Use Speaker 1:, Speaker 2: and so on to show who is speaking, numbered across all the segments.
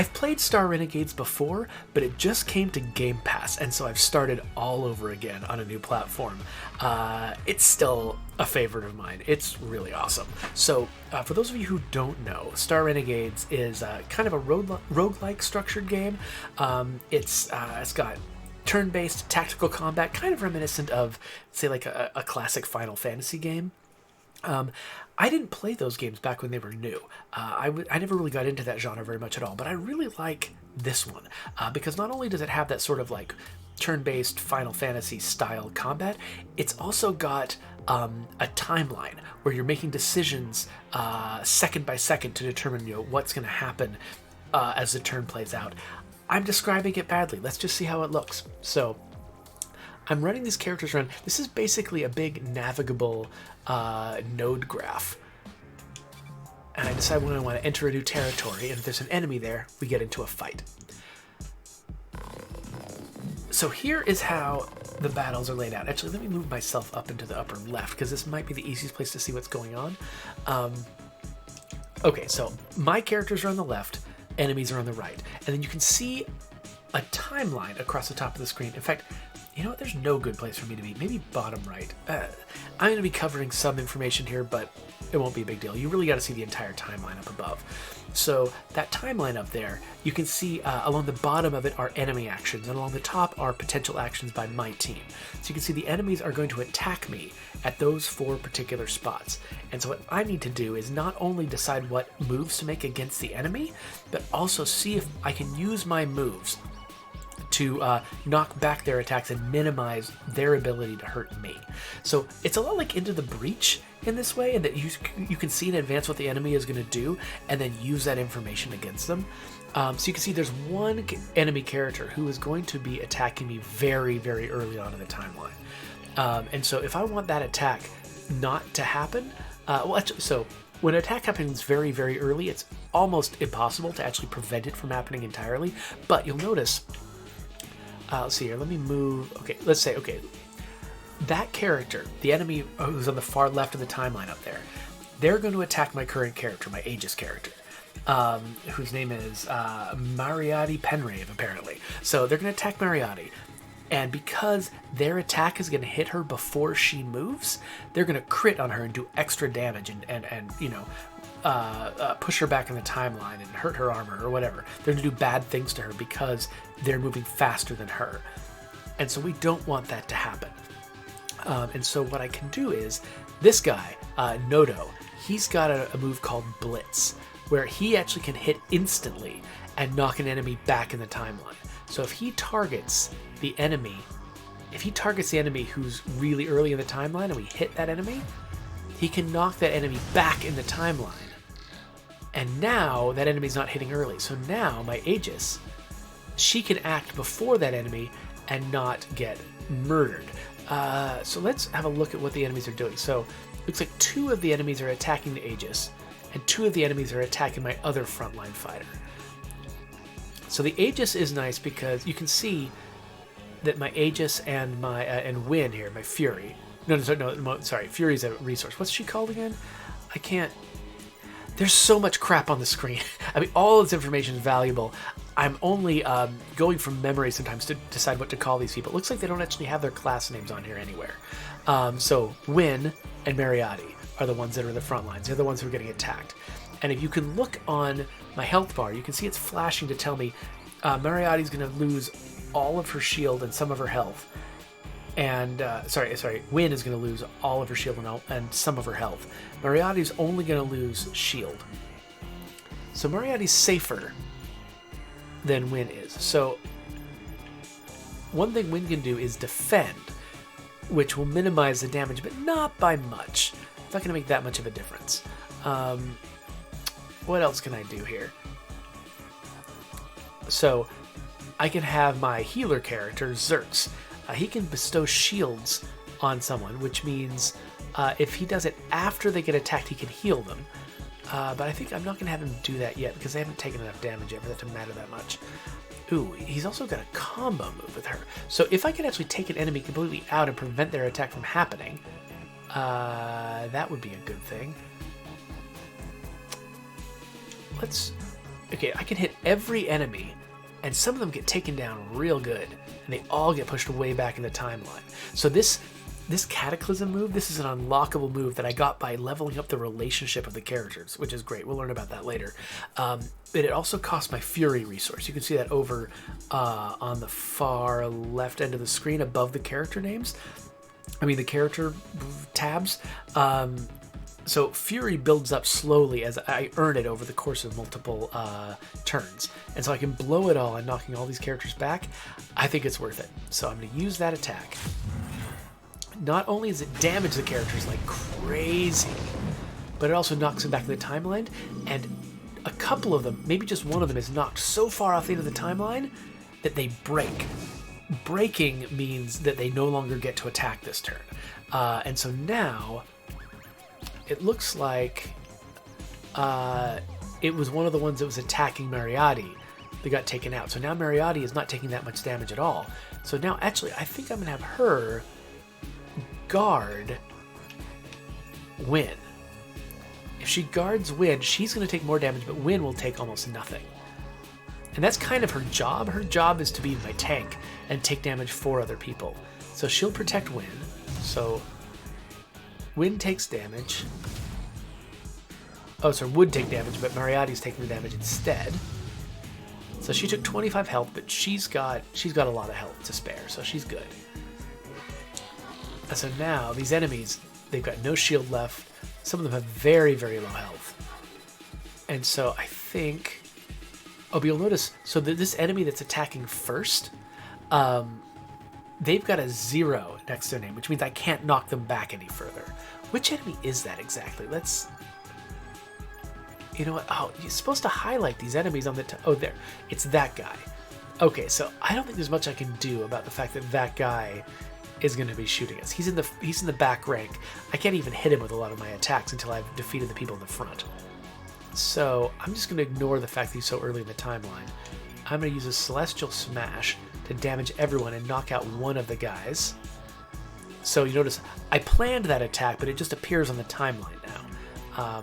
Speaker 1: I've played Star Renegades before, but it just came to Game Pass, and so I've started all over again on a new platform. It's still a favorite of mine. It's really awesome. So, for those of you who don't know, Star Renegades is kind of a roguelike structured game. It's got turn-based tactical combat, kind of reminiscent of, say, like a classic Final Fantasy game. I didn't play those games back when they were new. I never really got into that genre very much at all, but I really like this one because not only does it have that sort of like turn-based Final Fantasy style combat, it's also got a timeline where you're making decisions second by second to determine what's going to happen as the turn plays out. I'm describing it badly. Let's just see how it looks. So I'm running these characters around. This is basically a big navigable node graph. And I decide when I want to enter a new territory, and if there's an enemy there, we get into a fight. So here is how the battles are laid out. Actually, let me move myself up into the upper left, because this might be the easiest place to see what's going on. Okay, so my characters are on the left, enemies are on the right. And then you can see a timeline across the top of the screen. In fact, you know what? There's no good place for me to be. Maybe bottom right. I'm going to be covering some information here, but it won't be a big deal. You really got to see the entire timeline up above. So that timeline up there, you can see along the bottom of it are enemy actions, and along the top are potential actions by my team. So you can see the enemies are going to attack me at those 4 particular spots. And so what I need to do is not only decide what moves to make against the enemy, but also see if I can use my moves to knock back their attacks and minimize their ability to hurt me. So it's a lot like Into the Breach in this way, in that you can see in advance what the enemy is going to do and then use that information against them. So you can see there's one enemy character who is going to be attacking me very, very early on in the timeline. And so if I want that attack not to happen, so when an attack happens very, very early, it's almost impossible to actually prevent it from happening entirely. But you'll notice, let's see here, let me move. Okay, let's say, that character, the enemy who's on the far left of the timeline up there, they're going to attack my current character, my Aegis character, whose name is Mariati Penrave, apparently. So they're going to attack Mariati, and because their attack is going to hit her before she moves, they're going to crit on her and do extra damage and push her back in the timeline and hurt her armor or whatever. They're going to do bad things to her because they're moving faster than her. And so we don't want that to happen. And so what I can do is, this guy, Nodo, he's got a move called Blitz, where he actually can hit instantly and knock an enemy back in the timeline. So if he targets the enemy who's really early in the timeline and we hit that enemy, he can knock that enemy back in the timeline. And now that enemy's not hitting early. So now my Aegis, she can act before that enemy and not get murdered. So let's have a look at what the enemies are doing. So it looks like 2 of the enemies are attacking the Aegis, and 2 of the enemies are attacking my other frontline fighter. So the Aegis is nice because you can see that my Aegis and my and Win here, my Fury. No, sorry, Fury's a resource. What's she called again? I can't. There's so much crap on the screen. I mean, all this information is valuable. I'm only going from memory sometimes to decide what to call these people. It looks like they don't actually have their class names on here anywhere. So Win and Mariati are the ones that are the front lines. They're the ones who are getting attacked. And if you can look on my health bar, you can see it's flashing to tell me Mariati's going to lose all of her shield and some of her health. And, Win is going to lose all of her shield and some of her health. Mariati's only going to lose shield. So Mariati's safer than Win is. So one thing Win can do is defend, which will minimize the damage, but not by much. It's not going to make that much of a difference. What else can I do here? So I can have my healer character, Zerx. He can bestow shields on someone, which means if he does it after they get attacked, he can heal them. But I think I'm not going to have him do that yet because they haven't taken enough damage yet for that to matter that much. Ooh, he's also got a combo move with her. So if I can actually take an enemy completely out and prevent their attack from happening, that would be a good thing. okay, I can hit every enemy, and some of them get taken down real good, and they all get pushed way back in the timeline. So this Cataclysm move, this is an unlockable move that I got by leveling up the relationship of the characters, which is great. We'll learn about that later. But it also costs my Fury resource. You can see that over on the far left end of the screen above the character names. I mean, the character tabs. So Fury builds up slowly as I earn it over the course of multiple turns. And so I can blow it all and knocking all these characters back. I think it's worth it. So I'm going to use that attack. Not only does it damage the characters like crazy, but it also knocks them back in the timeline. And a couple of them, maybe just one of them, is knocked so far off the end of the timeline that they break. Breaking means that they no longer get to attack this turn. And so now it looks like it was one of the ones that was attacking Mariotti that got taken out. So now Mariotti is not taking that much damage at all. So now actually I think I'm going to have her guard Win. If she guards Win, she's going to take more damage, but Win will take almost nothing. And that's kind of her job. Her job is to be my tank and take damage for other people. So she'll protect Win. So Win takes damage. Oh, sorry, would take damage, but Mariotti's taking the damage instead. So she took 25 health, but she's got a lot of health to spare, so she's good. So now these enemies, they've got no shield left. Some of them have very, very low health. And so I think... Oh, but you'll notice, so this enemy that's attacking first, they've got a 0 next to their name, which means I can't knock them back any further. Which enemy is that exactly? Let's... You know what? Oh, you're supposed to highlight these enemies on the... Oh, there. It's that guy. Okay, so I don't think there's much I can do about the fact that that guy is going to be shooting us. He's in the back rank. I can't even hit him with a lot of my attacks until I've defeated the people in the front. So I'm just going to ignore the fact that he's so early in the timeline. I'm going to use a Celestial Smash to damage everyone and knock out one of the guys. So you notice I planned that attack, but it just appears on the timeline now.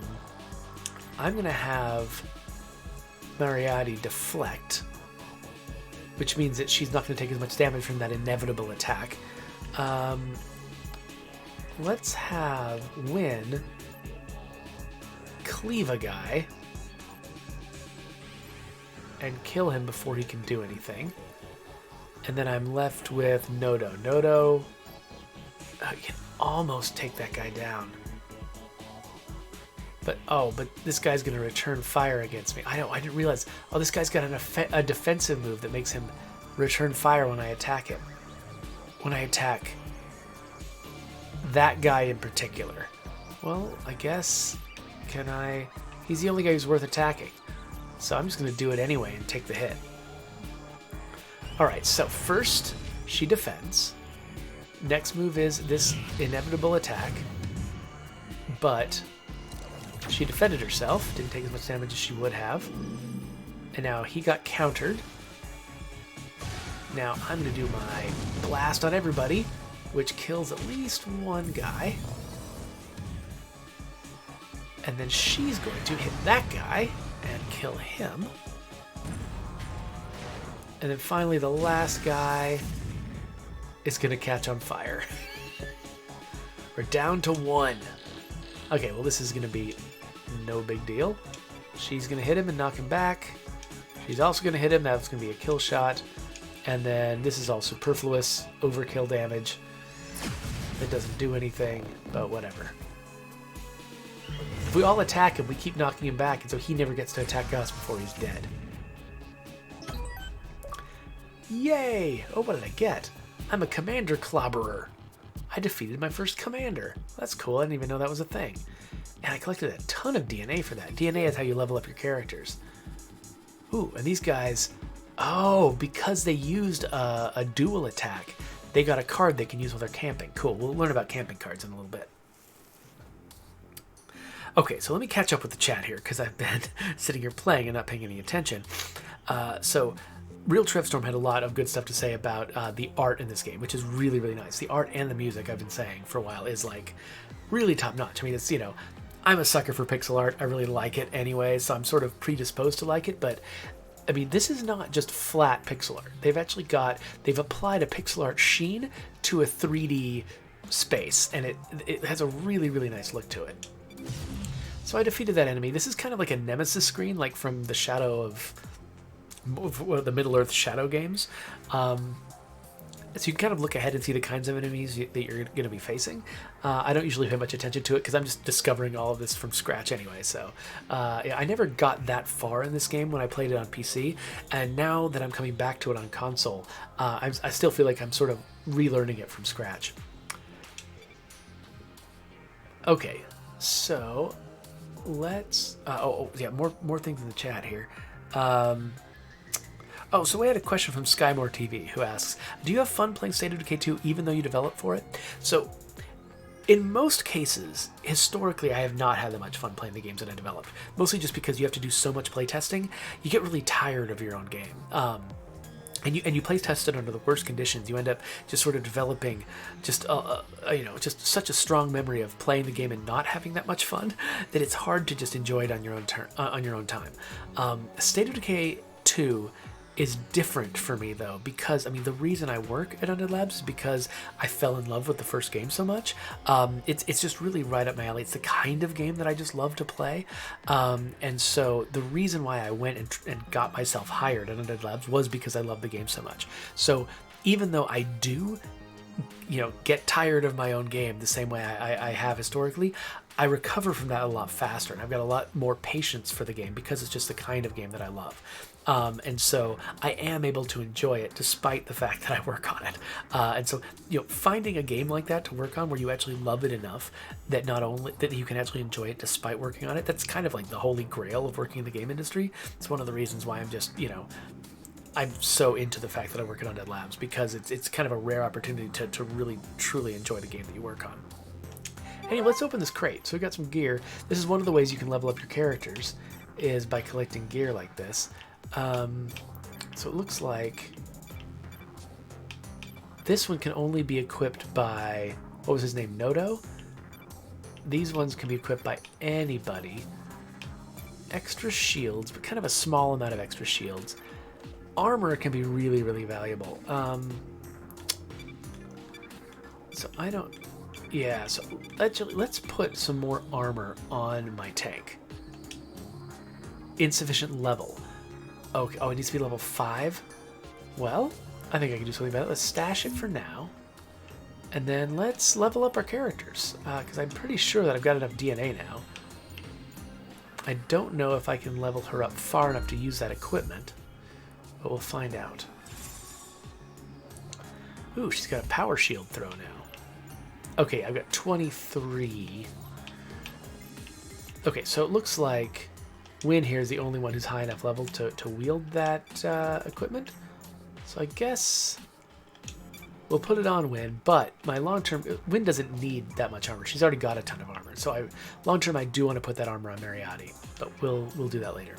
Speaker 1: I'm going to have Mariotti deflect, which means that she's not going to take as much damage from that inevitable attack. Let's have Win cleave a guy and kill him before he can do anything. And then I'm left with Nodo. Nodo can almost take that guy down. But this guy's going to return fire against me. I didn't realize. Oh, this guy's got a defensive move that makes him return fire when I attack him. When I attack that guy in particular. Well, I guess, can I... He's the only guy who's worth attacking. So I'm just going to do it anyway and take the hit. Alright, so first, she defends. Next move is this inevitable attack. But she defended herself, didn't take as much damage as she would have. And now he got countered. Now I'm going to do my blast on everybody, which kills at least one guy. And then she's going to hit that guy and kill him. And then finally the last guy is going to catch on fire. We're down to 1. Okay, well this is going to be no big deal. She's going to hit him and knock him back. She's also going to hit him. That's going to be a kill shot. And then this is all superfluous overkill damage. It doesn't do anything, but whatever. If we all attack him, we keep knocking him back, and so he never gets to attack us before he's dead. Yay! Oh, what did I get? I'm a commander clobberer. I defeated my first commander. That's cool. I didn't even know that was a thing. And I collected a ton of DNA for that. DNA is how you level up your characters. Ooh, and these guys... Oh, because they used a dual attack, they got a card they can use while they're camping. Cool, we'll learn about camping cards in a little bit. Okay, so let me catch up with the chat here, because I've been sitting here playing and not paying any attention. So, Real Trevstorm had a lot of good stuff to say about the art in this game, which is really, really nice. The art and the music, I've been saying for a while, is like really top-notch. I mean, it's, you know, I'm a sucker for pixel art. I really like it anyway, so I'm sort of predisposed to like it. But I mean, this is not just flat pixel art. They've applied a pixel art sheen to a 3D space, and it has a really, really nice look to it. So I defeated that enemy. This is kind of like a Nemesis screen, like from the Shadow of the Middle-earth Shadow games. So you can kind of look ahead and see the kinds of enemies that you're going to be facing. I don't usually pay much attention to it because I'm just discovering all of this from scratch anyway. So yeah, I never got that far in this game when I played it on PC. And now that I'm coming back to it on console, I still feel like I'm sort of relearning it from scratch. Okay, so let's... yeah, more things in the chat here. Oh, so we had a question from Skymore TV who asks, do you have fun playing State of Decay 2 even though you develop for it? So, in most cases, historically, I have not had that much fun playing the games that I developed. Mostly just because you have to do so much playtesting, you get really tired of your own game. And you play test it under the worst conditions. You end up just sort of developing just such a strong memory of playing the game and not having that much fun that it's hard to just enjoy it on your own time. State of Decay 2 is different for me though, because I mean the reason I work at Undead Labs is because I fell in love with the first game so much. It's just really right up my alley. It's the kind of game that I just love to play, and so the reason why I went and got myself hired at Undead Labs was because I love the game so much. So even though I do, get tired of my own game the same way I have historically, I recover from that a lot faster, and I've got a lot more patience for the game because it's just the kind of game that I love. And so I am able to enjoy it despite the fact that I work on it. And so, finding a game like that to work on where you actually love it enough that not only that you can actually enjoy it despite working on it, that's kind of like the holy grail of working in the game industry. It's one of the reasons why I'm just, I'm so into the fact that I work at Undead Labs, because it's kind of a rare opportunity to really, truly enjoy the game that you work on. Anyway, let's open this crate. So we've got some gear. This is one of the ways you can level up your characters, is by collecting gear like this. So it looks like this one can only be equipped by, what was his name, Nodo? These ones can be equipped by anybody. Extra shields, but kind of a small amount of extra shields. Armor can be really, really valuable. So I don't... Yeah, so let's put some more armor on my tank. Insufficient level. Okay, oh, it needs to be level 5? Well, I think I can do something about it. Let's stash it for now. And then let's level up our characters, because I'm pretty sure that I've got enough DNA now. I don't know if I can level her up far enough to use that equipment, but we'll find out. Ooh, she's got a power shield throw now. Okay, I've got 23. Okay, so it looks like Win here is the only one who's high enough level to wield that equipment. So I guess we'll put it on Win, but my long-term... Win doesn't need that much armor. She's already got a ton of armor. So long-term, I do want to put that armor on Mariotti, but we'll do that later.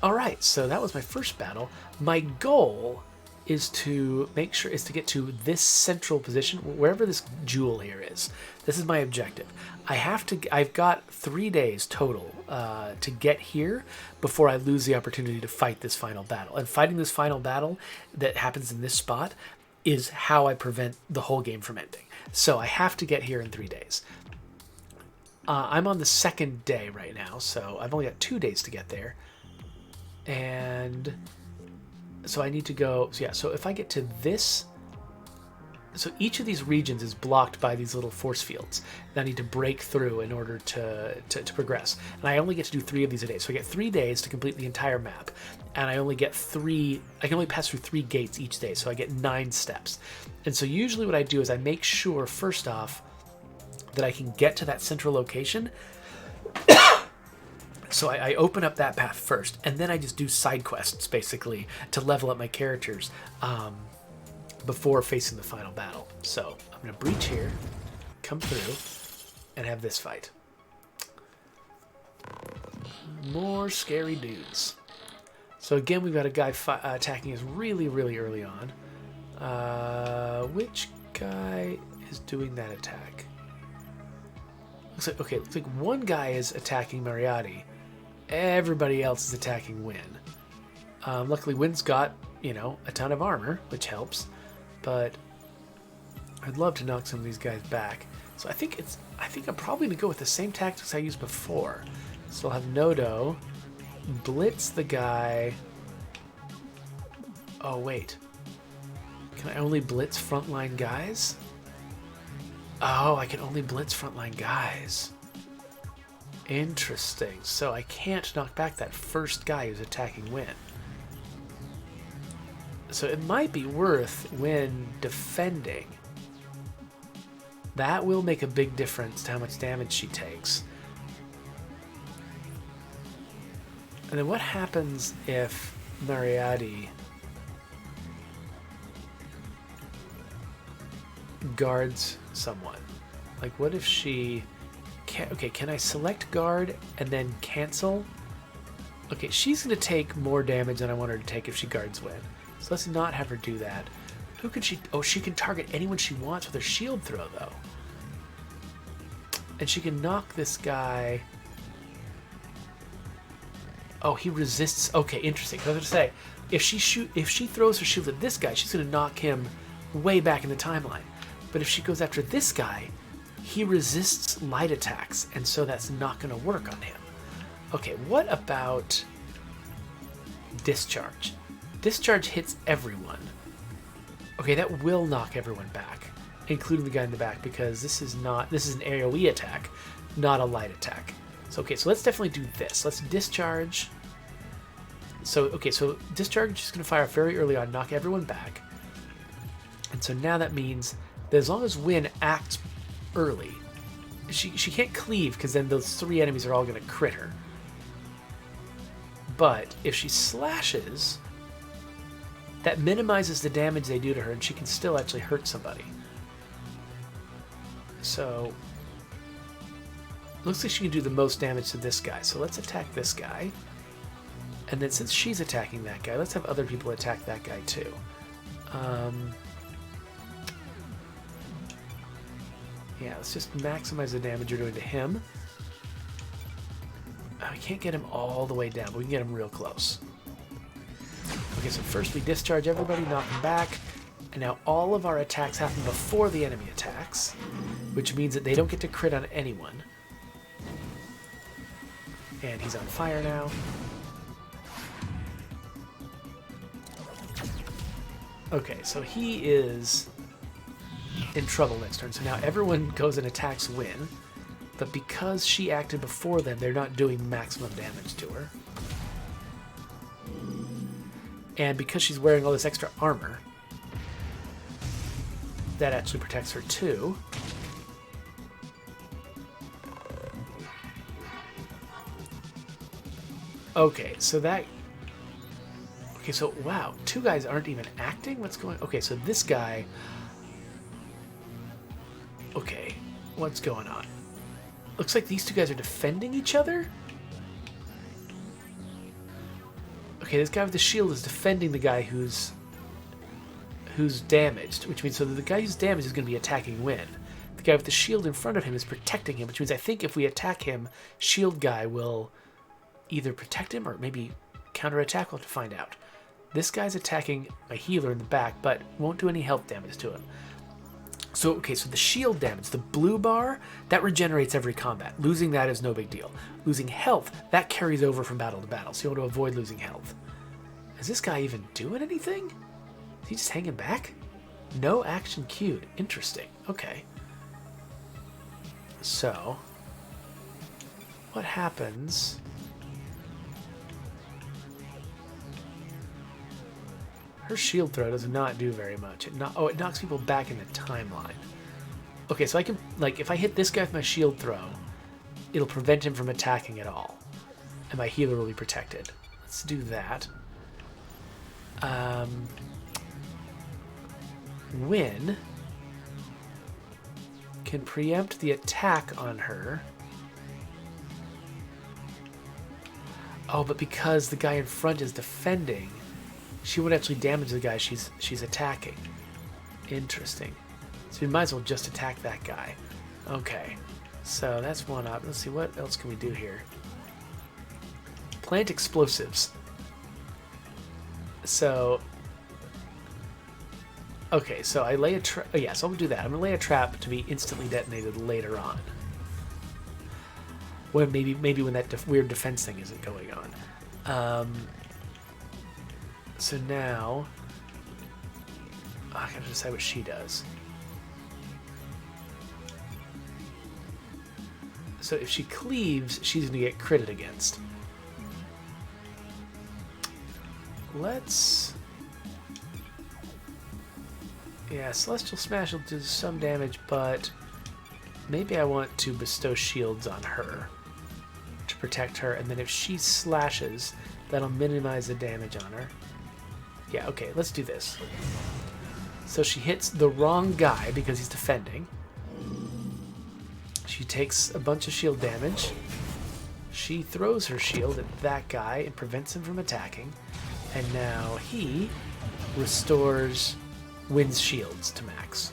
Speaker 1: All right, so that was my first battle. My goal is to get to this central position, wherever this jewel here is. This is my objective. I've got 3 days total to get here before I lose the opportunity to fight this final battle. And fighting this final battle that happens in this spot is how I prevent the whole game from ending. So I have to get here in 3 days. I'm on the second day right now, so I've only got 2 days to get there. And so I need to go, so if I get to this, so each of these regions is blocked by these little force fields that I need to break through in order to progress. And I only get to do 3 of these a day. So I get 3 days to complete the entire map. And I can only pass through 3 gates each day. So I get 9 steps. And so usually what I do is I make sure, first off, that I can get to that central location. So I open up that path first, and then I just do side quests, basically, to level up my characters before facing the final battle. So I'm going to breach here, come through, and have this fight. More scary dudes. So again, we've got a guy attacking us really, really early on. Which guy is doing that attack? Looks like one guy is attacking Moriarty. Everybody else is attacking Wynn. Luckily, Wynn's got, a ton of armor, which helps. But I'd love to knock some of these guys back. So I think I'm probably gonna go with the same tactics I used before. So I'll have Nodo blitz the guy. Oh wait, can I only blitz frontline guys? Oh, I can only blitz frontline guys. Interesting. So I can't knock back that first guy who's attacking Wynn. So it might be worth Wynn defending. That will make a big difference to how much damage she takes. And then what happens if Moriarty guards someone? Like, what if she... can I select guard and then cancel? Okay, she's going to take more damage than I want her to take if she guards Wynn. So let's not have her do that. Who can she... Oh, she can target anyone she wants with her shield throw, though. And she can knock this guy... Oh, he resists... Okay, interesting. I was going to say, if she throws her shield at this guy, she's going to knock him way back in the timeline. But if she goes after this guy, he resists light attacks, and so that's not going to work on him. Okay, what about discharge? Discharge hits everyone. Okay, that will knock everyone back, including the guy in the back, because this is an AoE attack, not a light attack. So okay, so let's definitely do this. Let's discharge. So discharge is going to fire very early on, knock everyone back. And so now that means that as long as Wynn acts early, she can't cleave, because then those three enemies are all going to crit her. But if she slashes, that minimizes the damage they do to her, and she can still actually hurt somebody. So looks like she can do the most damage to this guy. So let's attack this guy. And then since she's attacking that guy, let's have other people attack that guy too. Yeah, let's just maximize the damage you're doing to him. I can't get him all the way down, but we can get him real close. Okay, so first we discharge everybody, knock him back, and now all of our attacks happen before the enemy attacks, which means that they don't get to crit on anyone. And he's on fire now. Okay, so he is in trouble next turn. So now everyone goes and attacks Wynn, but because she acted before them, they're not doing maximum damage to her. And because she's wearing all this extra armor, that actually protects her too. Okay, so wow, two guys aren't even acting? What's going on? Okay, so this guy... Okay, what's going on? Looks like these two guys are defending each other? Okay, this guy with the shield is defending the guy who's damaged, which means so that the guy who's damaged is going to be attacking Wynn. The guy with the shield in front of him is protecting him, which means I think if we attack him, shield guy will either protect him or maybe counterattack. We'll have to find out. This guy's attacking my healer in the back, but won't do any health damage to him. So, okay, so the shield damage, the blue bar, that regenerates every combat. Losing that is no big deal. Losing health, that carries over from battle to battle, so you want to avoid losing health. Is this guy even doing anything? Is he just hanging back? No action queued. Interesting. Okay. So, what happens... Her shield throw does not do very much. It knocks people back in the timeline. Okay, so I can, like, if I hit this guy with my shield throw, it'll prevent him from attacking at all. And my healer will be protected. Let's do that. Wynn can preempt the attack on her. Oh, but because the guy in front is defending, she won't actually damage the guy she's attacking. Interesting. So we might as well just attack that guy. Okay. So that's one option. Let's see, what else can we do here? Plant explosives. So, okay, so I lay a trap. Oh, yeah, so I'm going to do that. I'm going to lay a trap to be instantly detonated later on. When maybe when that weird defense thing isn't going on. So now, I gotta decide what she does. So if she cleaves, she's gonna get critted against. Let's... Yeah, Celestial Smash will do some damage, but maybe I want to bestow shields on her to protect her, and then if she slashes, that'll minimize the damage on her. Yeah, okay, let's do this. So she hits the wrong guy because he's defending. She takes a bunch of shield damage. She throws her shield at that guy and prevents him from attacking. And now he restores Wynn's shields to max.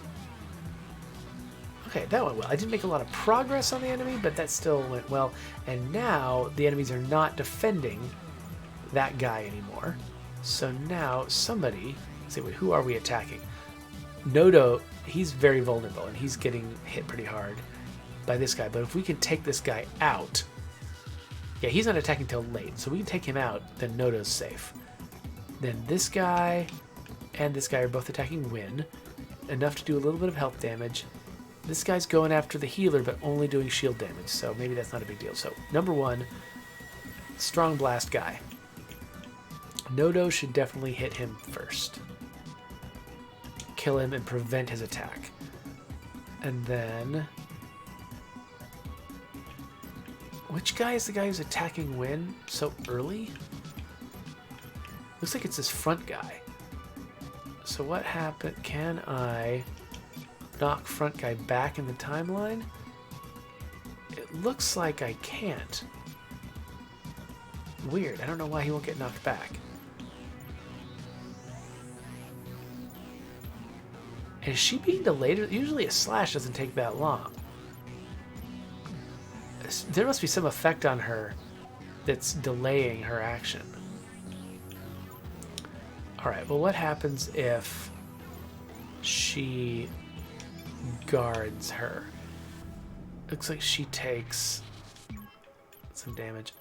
Speaker 1: Okay, that went well. I didn't make a lot of progress on the enemy, but that still went well. And now the enemies are not defending that guy anymore. So now somebody... Say, wait, who are we attacking? Nodo, he's very vulnerable, and he's getting hit pretty hard by this guy. But if we can take this guy out... Yeah, he's not attacking till late, so we can take him out, then Nodo's safe. Then this guy and this guy are both attacking Wynn. Enough to do a little bit of health damage. This guy's going after the healer, but only doing shield damage, so maybe that's not a big deal. So, number one, Strong Blast guy. Nodo should definitely hit him first. Kill him and prevent his attack. And then... Which guy is the guy who's attacking Wynn so early? Looks like it's this front guy. So what happened? Can I knock front guy back in the timeline? It looks like I can't. Weird. I don't know why he won't get knocked back. Is she being delayed? Usually a slash doesn't take that long. There must be some effect on her that's delaying her action. Alright, well what happens if she guards her? Looks like she takes some damage.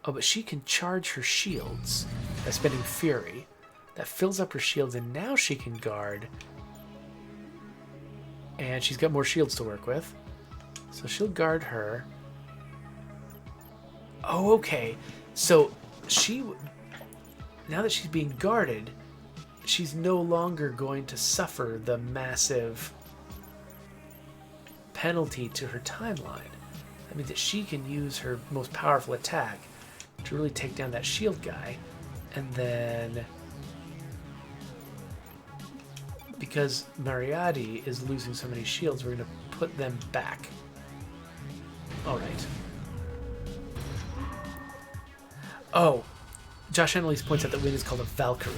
Speaker 1: Oh, but she can charge her shields by spending Fury. That fills up her shields, and now she can guard. And she's got more shields to work with. So she'll guard her. Oh, okay. So she... Now that she's being guarded, she's no longer going to suffer the massive penalty to her timeline. That means that she can use her most powerful attack to really take down that shield guy. And then, because Mariati is losing so many shields, we're going to put them back. Alright. Oh, Josh Annalise points out that Wynn is called a Valkyrie,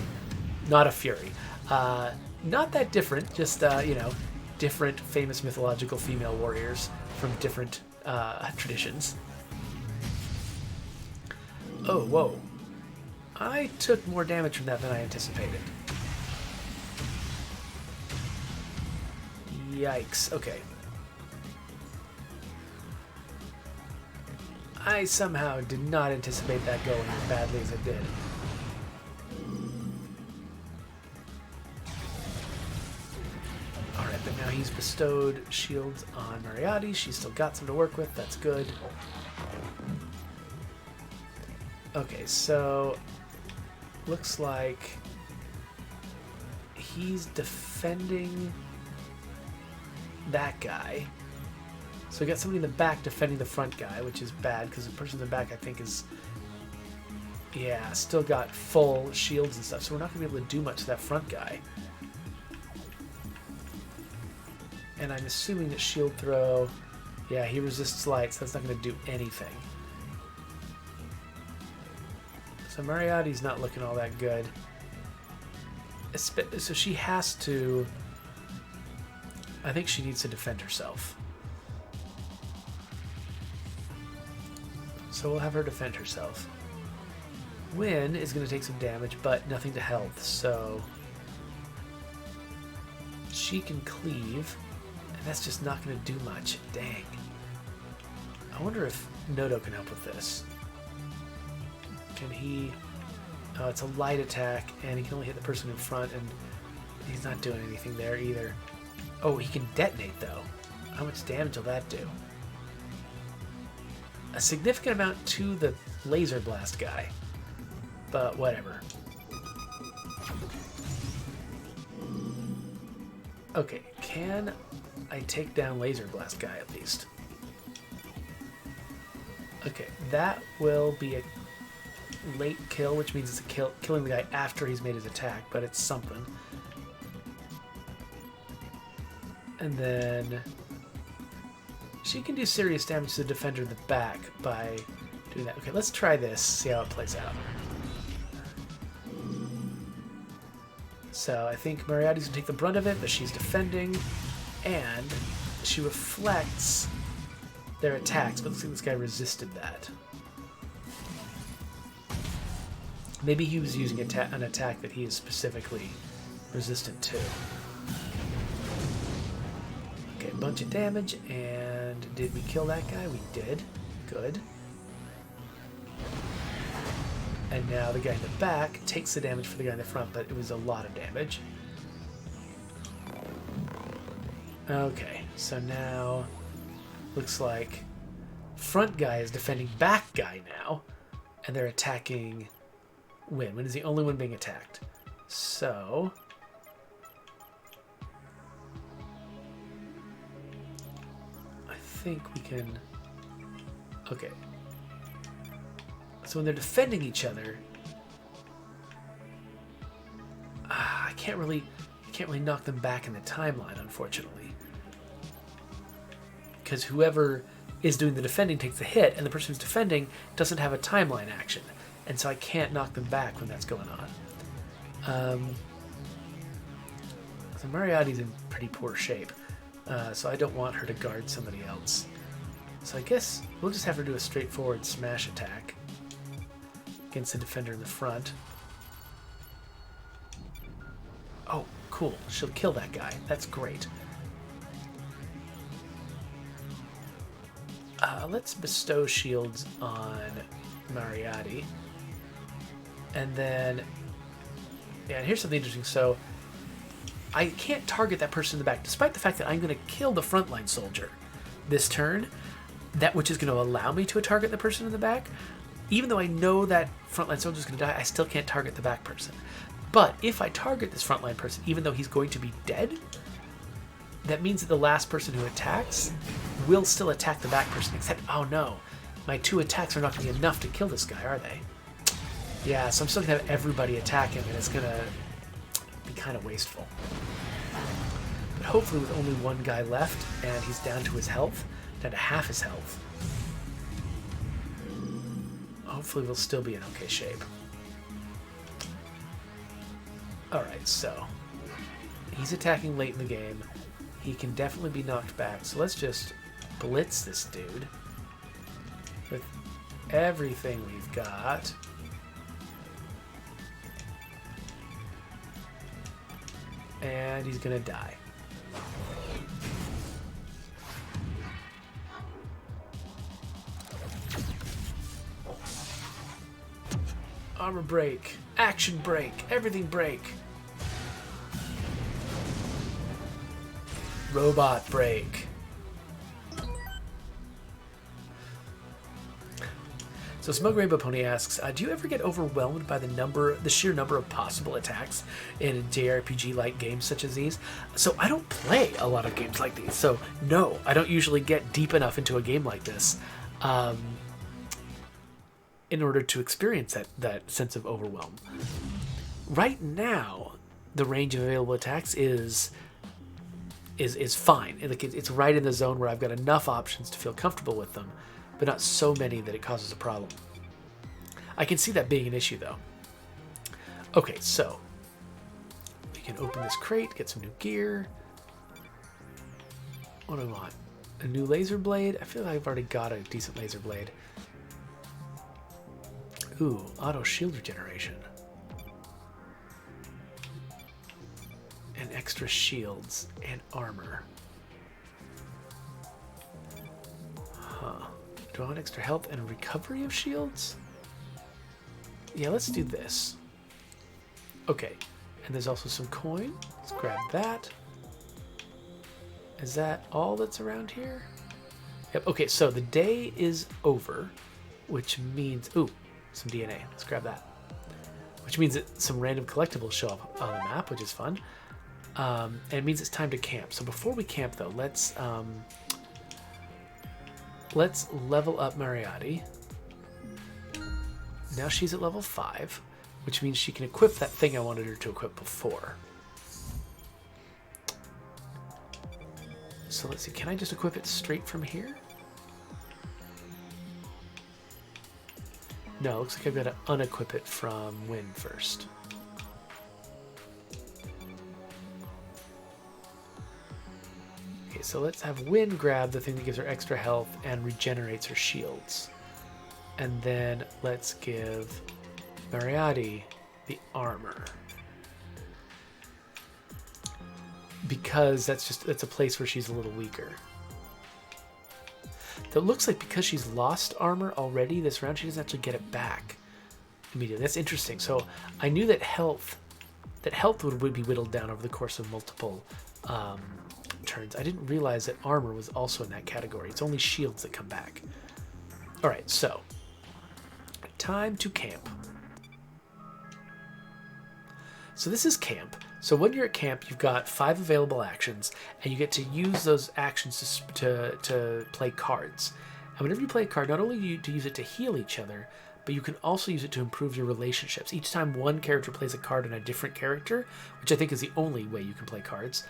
Speaker 1: not a Fury. Not that different, just, you know, different famous mythological female warriors from different traditions. Oh, whoa. I took more damage from that than I anticipated. Yikes, okay. I somehow did not anticipate that going as badly as it did. Alright, but now he's bestowed shields on Mariati. She's still got some to work with. That's good. Okay, so... Looks like... he's defending... that guy. So we got somebody in the back defending the front guy, which is bad, because the person in the back, I think, is... yeah, still got full shields and stuff, so we're not going to be able to do much to that front guy. And I'm assuming that shield throw... yeah, he resists light, so that's not going to do anything. So Mariati's not looking all that good. So she has to... I think she needs to defend herself. So we'll have her defend herself. Wynn is going to take some damage, but nothing to health, so she can cleave, and that's just not going to do much. Dang. I wonder if Nodo can help with this. Can he... Oh, it's a light attack, and he can only hit the person in front, and he's not doing anything there either. Oh, he can detonate, though. How much damage will that do? A significant amount to the laser blast guy, but whatever. Okay, can I take down laser blast guy at least? Okay, that will be a late kill, which means it's a killing the guy after he's made his attack, but it's something. And then she can do serious damage to the defender in the back by doing that. Okay, let's try this, see how it plays out. So I think Moriarty's going to take the brunt of it, but she's defending, and she reflects their attacks, but it looks like this guy resisted that. Maybe he was using an attack that he is specifically resistant to. Okay, a bunch of damage, and did we kill that guy? We did. Good. And now the guy in the back takes the damage for the guy in the front, but it was a lot of damage. Okay, so now looks like front guy is defending back guy now, and they're attacking Wynn. Wynn is the only one being attacked. So I think we can... Okay. So when they're defending each other, I can't really knock them back in the timeline, unfortunately, because whoever is doing the defending takes the hit, and the person who's defending doesn't have a timeline action, and so I can't knock them back when that's going on. So Moriarty's in pretty poor shape, so I don't want her to guard somebody else. So I guess we'll just have her do a straightforward smash attack against the defender in the front. Oh, cool. She'll kill that guy. That's great. Let's bestow shields on Moriarty. And then... Yeah, and here's something interesting. So, I can't target that person in the back, despite the fact that I'm going to kill the frontline soldier this turn, which is going to allow me to target the person in the back. Even though I know that frontline soldier is going to die, I still can't target the back person. But if I target this frontline person, even though he's going to be dead, that means that the last person who attacks will still attack the back person, except, oh no, my 2 attacks are not going to be enough to kill this guy, are they? Yeah, so I'm still going to have everybody attack him, and it's going to be kind of wasteful. But hopefully with only 1 guy left, and he's down to his health, down to half his health, hopefully we'll still be in okay shape. Alright, so he's attacking late in the game. He can definitely be knocked back, so let's just blitz this dude with everything we've got. And he's gonna die. Armor break, action break, everything break. Robot break. So Smug Rainbow Pony asks, do you ever get overwhelmed by the sheer number of possible attacks in a JRPG-like games such as these? So I don't play a lot of games like these, so no, I don't usually get deep enough into a game like this in order to experience that sense of overwhelm. Right now, the range of available attacks is fine. It's right in the zone where I've got enough options to feel comfortable with them, but not so many that it causes a problem. I can see that being an issue, though. Okay, so we can open this crate, get some new gear. What do I want? A new laser blade? I feel like I've already got a decent laser blade. Ooh, auto shield regeneration. And extra shields and armor. Huh. Do I want extra health and recovery of shields? Yeah, let's do this. Okay. And there's also some coin. Let's grab that. Is that all that's around here? Yep. Okay, so the day is over, which means... Ooh, some DNA. Let's grab that. Which means that some random collectibles show up on the map, which is fun. And it means it's time to camp. So before we camp, though, let's level up Moriarty. Now she's at level 5, which means she can equip that thing I wanted her to equip before. So let's see, can I just equip it straight from here? No, looks like I've got to unequip it from Win first. Okay, so let's have Win grab the thing that gives her extra health and regenerates her shields. And then let's give Moriarty the armor. Because that's a place where she's a little weaker. Though it looks like because she's lost armor already this round, she doesn't actually get it back immediately. That's interesting. So I knew that health would be whittled down over the course of multiple turns. I didn't realize that armor was also in that category. It's only shields that come back. All right, so time to camp. So this is camp. So when you're at camp, you've got 5 available actions, and you get to use those actions to play cards. And whenever you play a card, not only do you use it to heal each other, but you can also use it to improve your relationships. Each time one character plays a card on a different character, which I think is the only way you can play cards,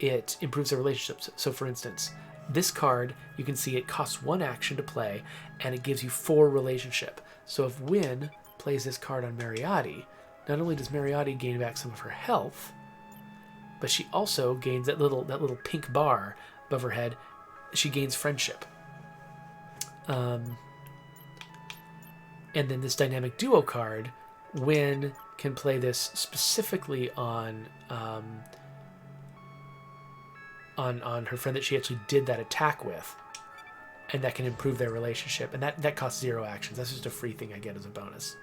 Speaker 1: it improves their relationships. So for instance, this card, you can see it costs 1 action to play, and it gives you 4 relationship. So if Win plays this card on Moriarty, not only does Moriarty gain back some of her health, but she also gains that little pink bar above her head. She gains friendship. And then this dynamic duo card, Win can play this specifically on her friend that she actually did that attack with, and that can improve their relationship. And that costs 0 actions. That's just a free thing I get as a bonus.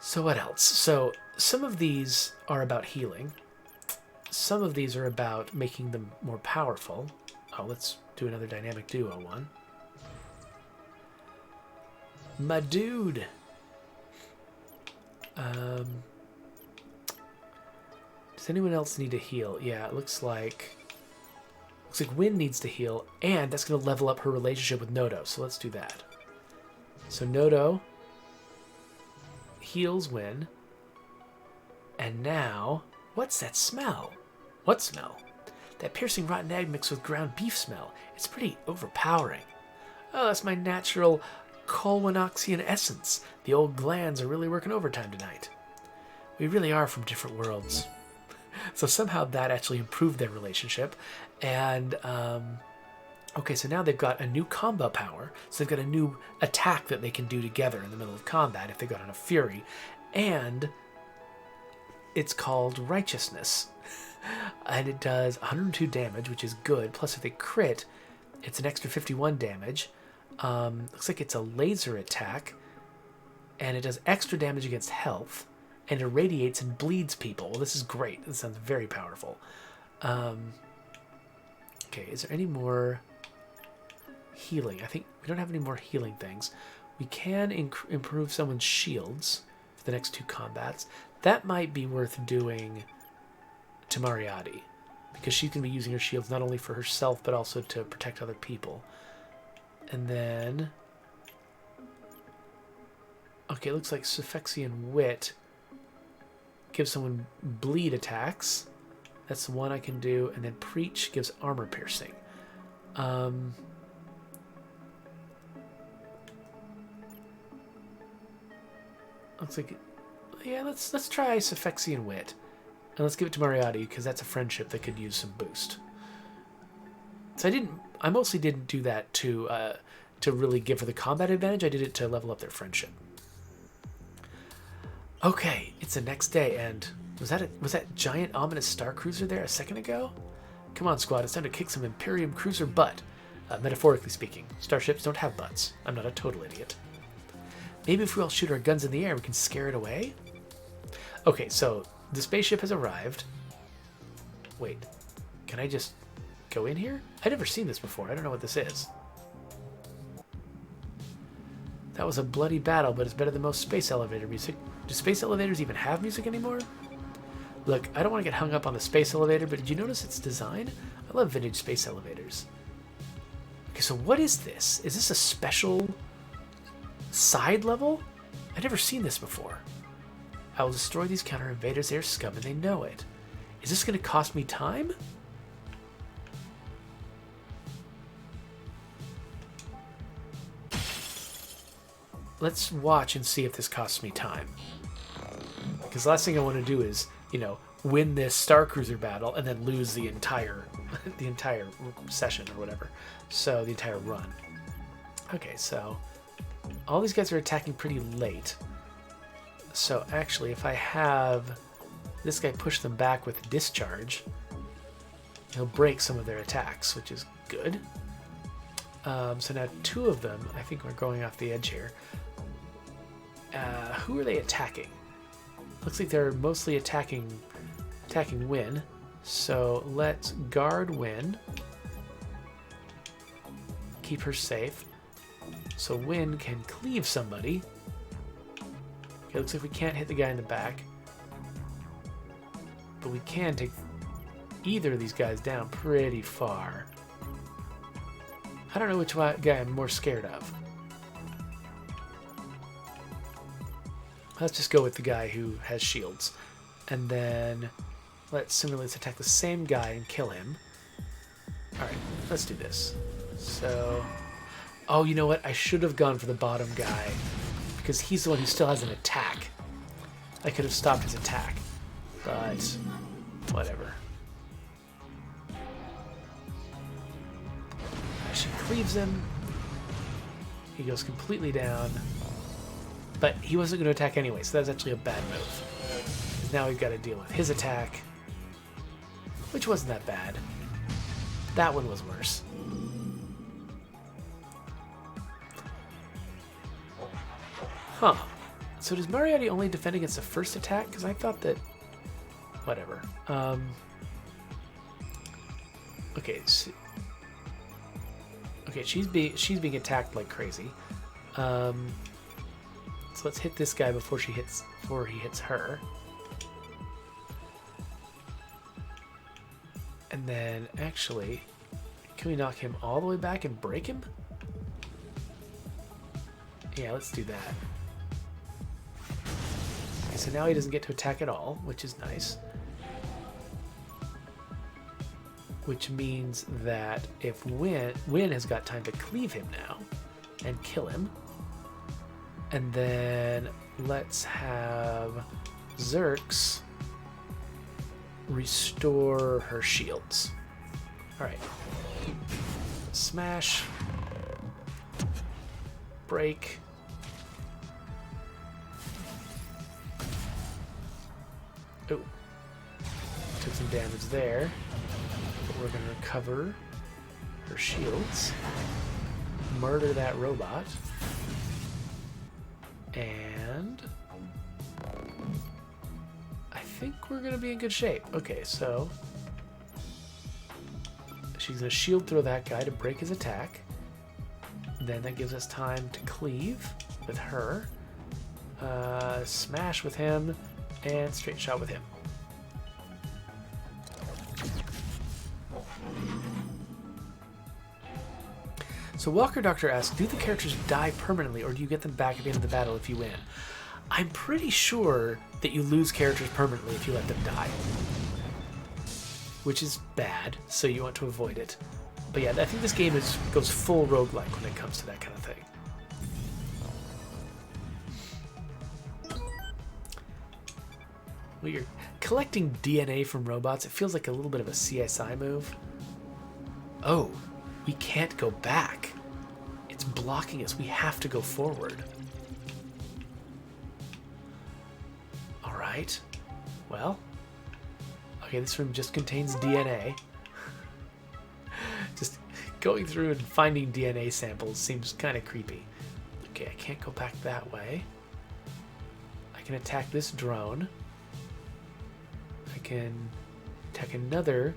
Speaker 1: So what else? So some of these are about healing. Some of these are about making them more powerful. Oh, let's do another dynamic duo one. My dude. Does anyone else need to heal? Yeah, it looks like Win needs to heal, and that's going to level up her relationship with Nodo. So let's do that. So Nodo heals Win. And now, what's that smell? What smell? That piercing rotten egg mixed with ground beef smell. It's pretty overpowering. Oh, that's my natural Colwinoxian essence. The old glands are really working overtime tonight. We really are from different worlds. So somehow that actually improved their relationship. And, okay, so now they've got a new combo power. So they've got a new attack that they can do together in the middle of combat if they've got enough fury. And it's called Righteousness. And it does 102 damage, which is good. Plus, if they crit, it's an extra 51 damage. Looks like it's a laser attack. And it does extra damage against health. And irradiates and bleeds people. Well, this is great. This sounds very powerful. Okay, is there any more healing? I think we don't have any more healing things. We can improve someone's shields for the next 2 combats. That might be worth doing to Moriarty, because she's going to be using her shields not only for herself, but also to protect other people. And then... okay, it looks like Suffexian Wit gives someone bleed attacks. That's the one I can do. And then Preach gives armor piercing. Looks like... yeah, let's try Suffexian Wit. And let's give it to Moriarty, because that's a friendship that could use some boost. So I mostly didn't do that to to really give her the combat advantage. I did it to level up their friendship. Okay, it's the next day, and was that giant ominous star cruiser there a second ago? Come on, squad, it's time to kick some Imperium cruiser butt. Metaphorically speaking, starships don't have butts. I'm not a total idiot. Maybe if we all shoot our guns in the air, we can scare it away? Okay, so the spaceship has arrived. Wait, can I just go in here? I've never seen this before. I don't know what this is. That was a bloody battle, but it's better than most space elevator music. Do space elevators even have music anymore? Look, I don't want to get hung up on the space elevator, but did you notice its design? I love vintage space elevators. Okay, so what is this? Is this a special side level? I've never seen this before. I will destroy these counter invaders. They're scum and they know it. Is this going to cost me time? Let's watch and see if this costs me time. Because the last thing I want to do is, you know, win this Star Cruiser battle and then lose the entire session or whatever. So the entire run. Okay, so all these guys are attacking pretty late. So actually, if I have this guy push them back with discharge, he'll break some of their attacks, which is good. So now two of them, I think we're going off the edge here. Who are they attacking? Looks like they're mostly attacking Wynn. So let's guard Wynn. Keep her safe. So Wynn can cleave somebody. Okay, looks like we can't hit the guy in the back. But we can take either of these guys down pretty far. I don't know which guy I'm more scared of. Let's just go with the guy who has shields. And then let's attack the same guy and kill him. Alright, let's do this. So, oh, you know what? I should have gone for the bottom guy because he's the one who still has an attack. I could have stopped his attack, but whatever. She cleaves him. He goes completely down. But he wasn't going to attack anyway, so that's actually a bad move. Now we've got to deal with his attack, which wasn't that bad. That one was worse. Huh. So does Mariotti only defend against the first attack? Because I thought that... Whatever. Okay, so... Okay, she's being attacked like crazy. So let's hit this guy before he hits her. And then actually, can we knock him all the way back and break him? Yeah, let's do that. Okay, so now he doesn't get to attack at all, which is nice. Which means that if Wynn has got time to cleave him now and kill him. And then let's have Zerx restore her shields. Alright. Smash. Break. Oh. Took some damage there. But we're going to recover her shields. Murder that robot. And I think we're going to be in good shape. Okay, so she's going to shield throw that guy to break his attack. Then that gives us time to cleave with her, smash with him, and straight shot with him. So Walker Doctor asks, do the characters die permanently or do you get them back at the end of the battle if you win? I'm pretty sure that you lose characters permanently if you let them die. Which is bad, so you want to avoid it. But yeah, I think this game goes full roguelike when it comes to that kind of thing. Weird. Collecting DNA from robots, it feels like a little bit of a CSI move. Oh. We can't go back. It's blocking us. We have to go forward. All right. Well, okay, this room just contains DNA. Just going through and finding DNA samples seems kind of creepy. Okay, I can't go back that way. I can attack this drone. I can attack another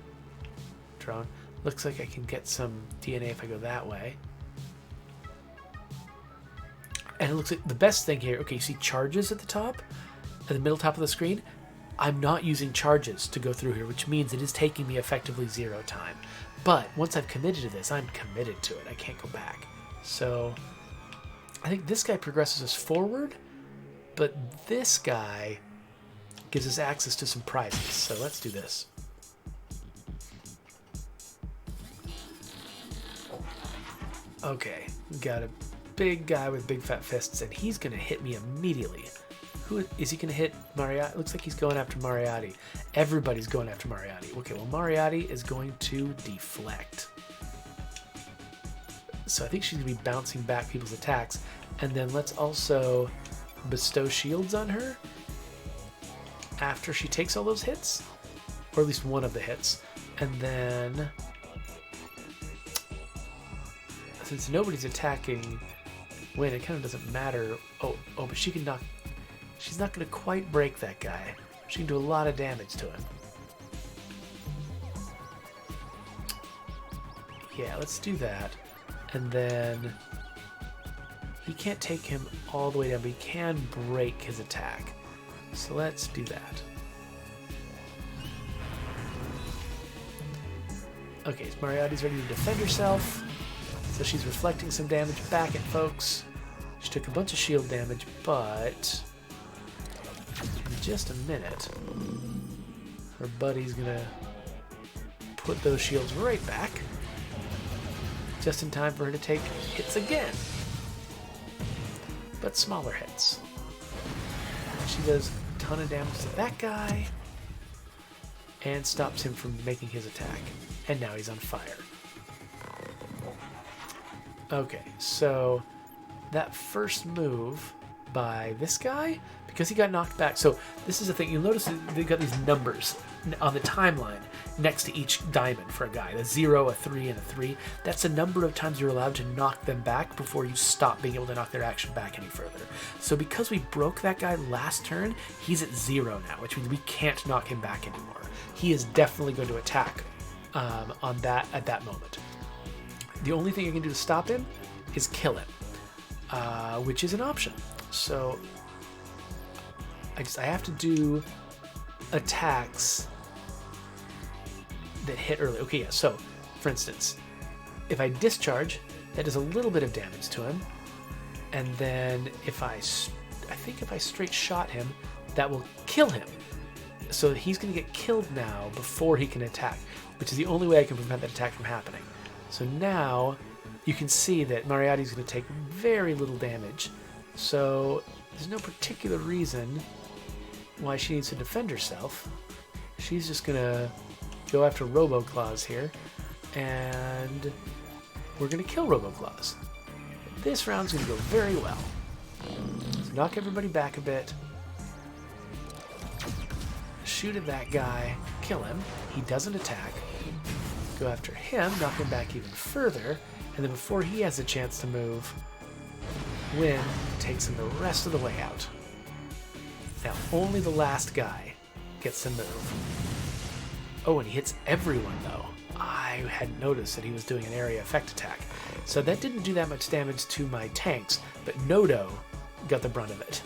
Speaker 1: drone. Looks like I can get some DNA if I go that way. And it looks like the best thing here, okay, you see charges at the top? At the middle top of the screen? I'm not using charges to go through here, which means it is taking me effectively 0 time. But once I've committed to this, I'm committed to it. I can't go back. So I think this guy progresses us forward, but this guy gives us access to some prizes. So let's do this. Okay, got a big guy with big fat fists, and he's gonna hit me immediately. Who is he gonna hit? Moriarty? Looks like he's going after Moriarty. Everybody's going after Moriarty. Okay, well, Moriarty is going to deflect. So I think she's gonna be bouncing back people's attacks. And then let's also bestow shields on her after she takes all those hits, or at least one of the hits. And then, since nobody's attacking Win, it kind of doesn't matter. Oh, but she can knock. She's not going to quite break that guy. She can do a lot of damage to him. Yeah, let's do that. And then he can't take him all the way down, but he can break his attack. So let's do that. Okay, so Moriarty's ready to defend herself. So she's reflecting some damage back at folks. She took a bunch of shield damage, but in just a minute, her buddy's gonna put those shields right back, just in time for her to take hits again, but smaller hits. She does a ton of damage to that guy and stops him from making his attack, and now he's on fire. Okay, so that first move by this guy, because he got knocked back. So this is the thing. You'll notice they've got these numbers on the timeline next to each diamond for a guy. The 0, a 3, and a 3. That's the number of times you're allowed to knock them back before you stop being able to knock their action back any further. So because we broke that guy last turn, he's at 0 now, which means we can't knock him back anymore. He is definitely going to attack on that at that moment. The only thing I can do to stop him is kill him, which is an option. So I have to do attacks that hit early. Okay, yeah, so for instance, if I discharge, that does a little bit of damage to him, and then if I think if I straight shot him, that will kill him. So he's going to get killed now before he can attack, which is the only way I can prevent that attack from happening. So now you can see that Moriarty's going to take very little damage. So there's no particular reason why she needs to defend herself. She's just going to go after Roboclaws here, and we're going to kill Roboclaws. This round's going to go very well. So knock everybody back a bit. Shoot at that guy, kill him. He doesn't attack. Go after him, knock him back even further, and then before he has a chance to move, Win takes him the rest of the way out. Now, only the last guy gets to move. Oh, and he hits everyone, though. I hadn't noticed that he was doing an area effect attack. So that didn't do that much damage to my tanks, but Nodo got the brunt of it.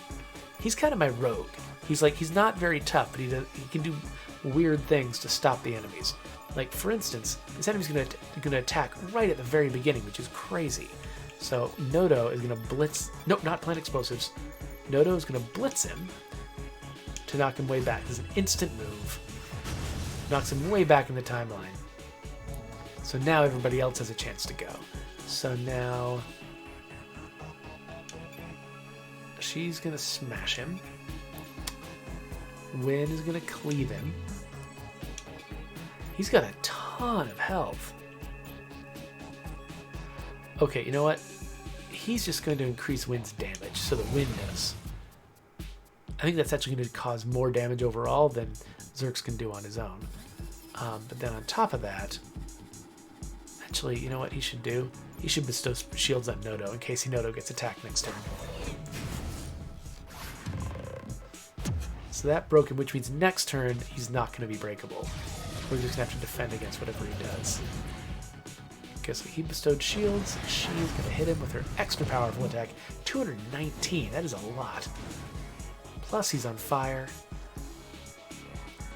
Speaker 1: He's kind of my rogue. He's not very tough, but he can do weird things to stop the enemies. Like, for instance, this enemy's gonna attack right at the very beginning, which is crazy. So Nodo is gonna blitz. Nope, not plant explosives. Nodo is gonna blitz him to knock him way back. This is an instant move. Knocks him way back in the timeline. So now everybody else has a chance to go. So now she's gonna smash him. Win is gonna cleave him. He's got a ton of health. Okay, you know what? he's just going to increase Wind's damage, so the Wind does. I think that's actually going to cause more damage overall than Zerx can do on his own. But then on top of that, actually, you know what he should do? He should bestow shields on Nodo in case Nodo gets attacked next turn. So that broke him, which means next turn he's not going to be breakable. We're just going to have to defend against whatever he does. Okay, so he bestowed shields. She's going to hit him with her extra powerful attack. 219, that is a lot. Plus he's on fire.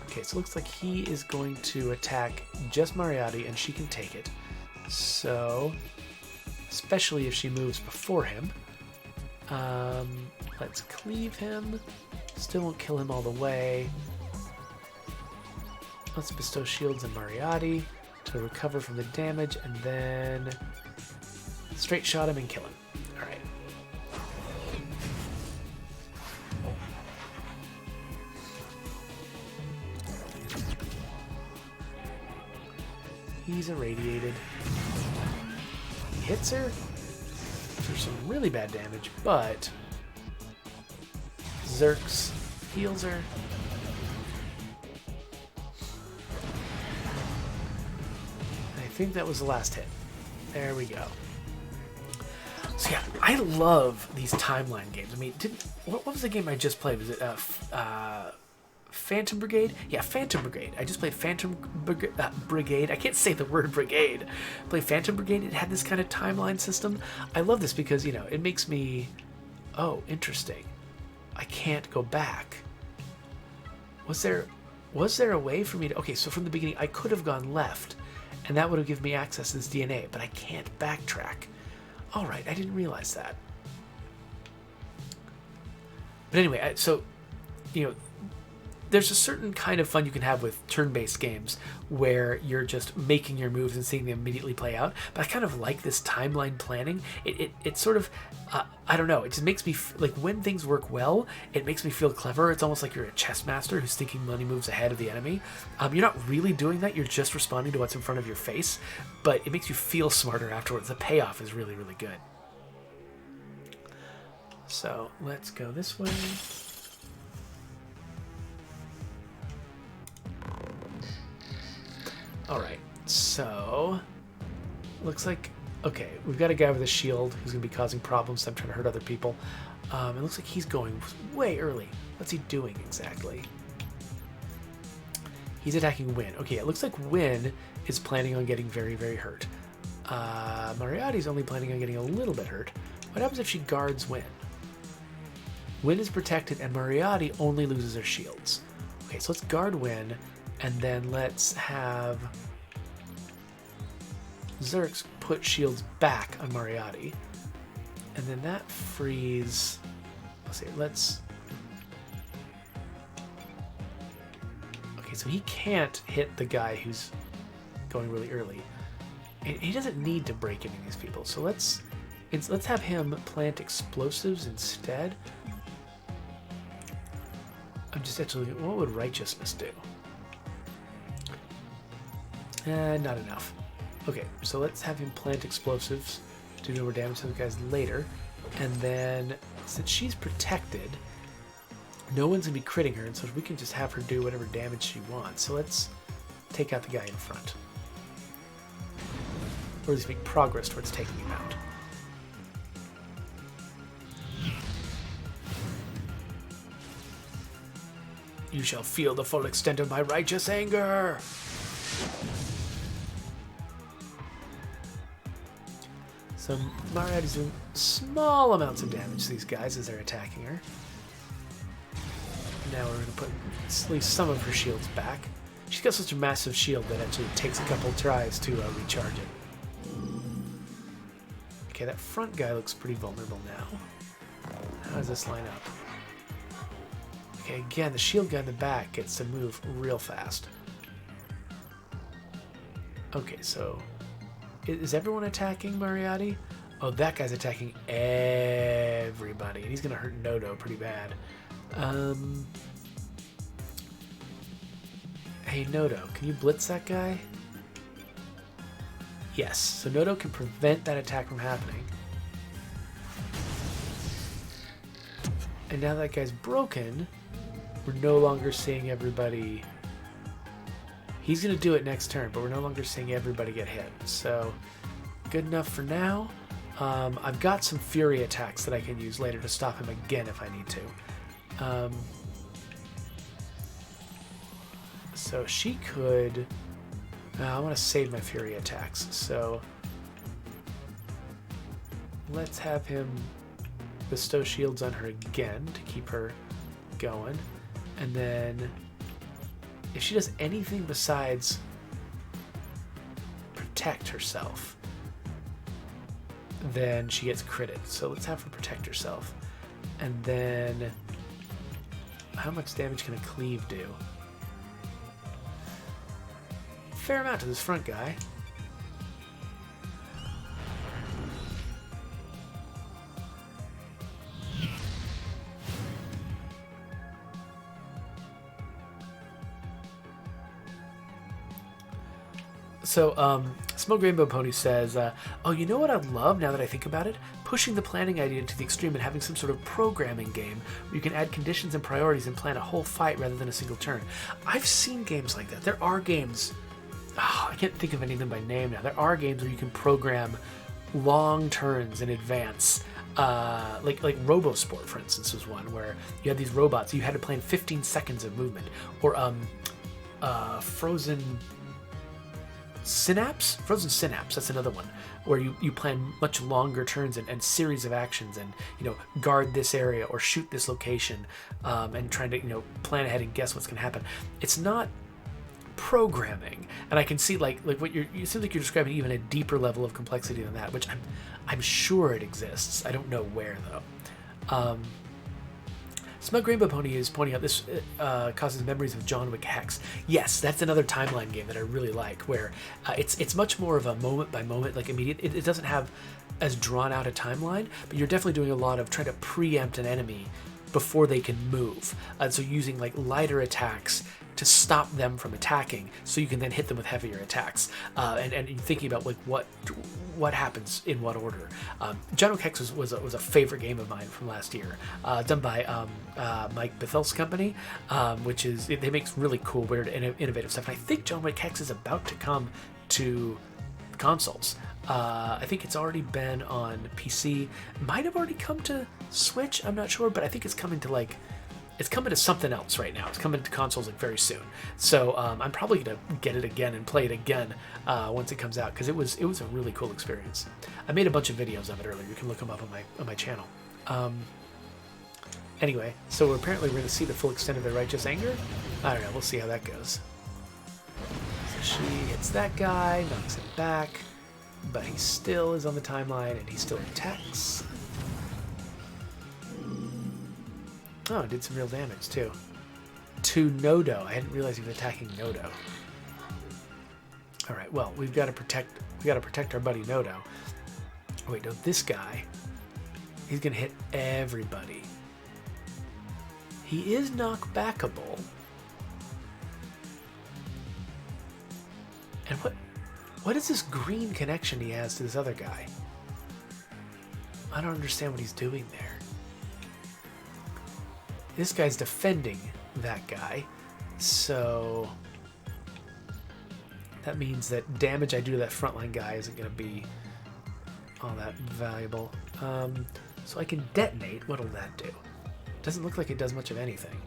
Speaker 1: Okay, so it looks like he is going to attack just Moriarty, and she can take it. So, especially if she moves before him. Let's cleave him. Still won't kill him all the way. Let's bestow shields on Moriarty to recover from the damage, and then straight shot him and kill him. All right. He's irradiated. He hits her for some really bad damage, but Zerx heals her. I think that was the last hit. There we go. So yeah, I love these timeline games. I mean, what was the game I just played? Was it Phantom Brigade? Yeah, Phantom Brigade. I just played Phantom Brigade. I can't say the word brigade. I played Phantom Brigade. It had this kind of timeline system. I love this because, you know, it makes me, oh, interesting. I can't go back. Was there a way for me to... Okay, so from the beginning, I could have gone left, and that would have given me access to this DNA, but I can't backtrack. All right, I didn't realize that. But anyway, so, you know, there's a certain kind of fun you can have with turn-based games where you're just making your moves and seeing them immediately play out. But I kind of like this timeline planning. It sort of, I don't know, it just makes me, like when things work well, it makes me feel clever. It's almost like you're a chess master who's thinking many moves ahead of the enemy. You're not really doing that, you're just responding to what's in front of your face, but it makes you feel smarter afterwards. The payoff is really, really good. So let's go this way. Alright, so looks like, okay, we've got a guy with a shield who's going to be causing problems, so I'm trying to hurt other people. It looks like he's going way early. What's he doing exactly? He's attacking Win. Okay, it looks like Win is planning on getting very, very hurt. Moriarty's only planning on getting a little bit hurt. What happens if she guards Win? Win is protected and Moriarty only loses her shields. Okay, so let's guard Win. And then let's have Zerx put shields back on Moriarty. And then that frees... Let's see, let's... Okay, so he can't hit the guy who's going really early. And he doesn't need to break any of these people. So let's have him plant explosives instead. I'm just actually... What would Righteousness do? Not enough. Okay, so let's have him plant explosives to do more damage to the guys later. And then, since she's protected, no one's going to be critting her, and so we can just have her do whatever damage she wants. So let's take out the guy in front. Or at least make progress towards taking him out. You shall feel the full extent of my righteous anger! So Moriarty's doing small amounts of damage to these guys as they're attacking her. Now we're going to put at least some of her shields back. She's got such a massive shield that actually takes a couple tries to recharge it. Okay, that front guy looks pretty vulnerable now. How does this line up? Okay, again, the shield guy in the back gets to move real fast. Okay, so... Is everyone attacking Moriarty? Oh, that guy's attacking everybody. And he's going to hurt Nodo pretty bad. Hey, Nodo, can you blitz that guy? Yes, so Nodo can prevent that attack from happening. And now that guy's broken, we're no longer seeing everybody. He's going to do it next turn, but we're no longer seeing everybody get hit. So, good enough for now. I've got some fury attacks that I can use later to stop him again if I need to. So she could... I want to save my fury attacks, so let's have him bestow shields on her again to keep her going. And then if she does anything besides protect herself, then she gets critted. So let's have her protect herself. And then how much damage can a cleave do? Fair amount to this front guy. So, Smoke Rainbow Pony says, oh, you know what I'd love now that I think about it? Pushing the planning idea to the extreme and having some sort of programming game where you can add conditions and priorities and plan a whole fight rather than a single turn. I've seen games like that. There are games... I can't think of any of them by name now. There are games where you can program long turns in advance. Like Robosport, for instance, was one where you had these robots. You had to plan 15 seconds of movement. Or Frozen Synapse? Frozen Synapse, that's another one. Where you plan much longer turns and series of actions and, guard this area or shoot this location and trying to, plan ahead and guess what's going to happen. It's not programming, and I can see like what you seem like you're describing even a deeper level of complexity than that, which I'm sure it exists. I don't know where though. Smug Rainbow Pony is pointing out this causes memories of John Wick Hex. Yes, that's another timeline game that I really like, where it's much more of a moment by moment, like immediate. It doesn't have as drawn out a timeline, but you're definitely doing a lot of trying to preempt an enemy before they can move. So using like lighter attacks to stop them from attacking, so you can then hit them with heavier attacks, and thinking about like what happens in what order. John Wick Hex was a favorite game of mine from last year, done by Mike Bethel's company, which is they make really cool, weird, and innovative stuff. And I think John Wick Hex is about to come to consoles. I think it's already been on PC. Might have already come to Switch. I'm not sure, but I think it's coming to it's coming to something else right now. It's coming to consoles very soon. So I'm probably gonna get it again and play it again once it comes out, because it was a really cool experience. I made a bunch of videos of it earlier. You can look them up on my channel. Anyway, so apparently we're gonna see the full extent of their righteous anger. I don't know. We'll see how that goes. So she hits that guy, knocks him back, but he still is on the timeline and he still attacks. Oh, did some real damage too. To Nodo. I hadn't realized he was attacking Nodo. All right. Well, we've got to protect our buddy Nodo. Oh, wait, no, this guy. He's gonna hit everybody. He is knockbackable. And what is this green connection he has to this other guy? I don't understand what he's doing there. This guy's defending that guy, so that means that damage I do to that frontline guy isn't going to be all that valuable. So I can detonate. What'll that do? Doesn't look like it does much of anything.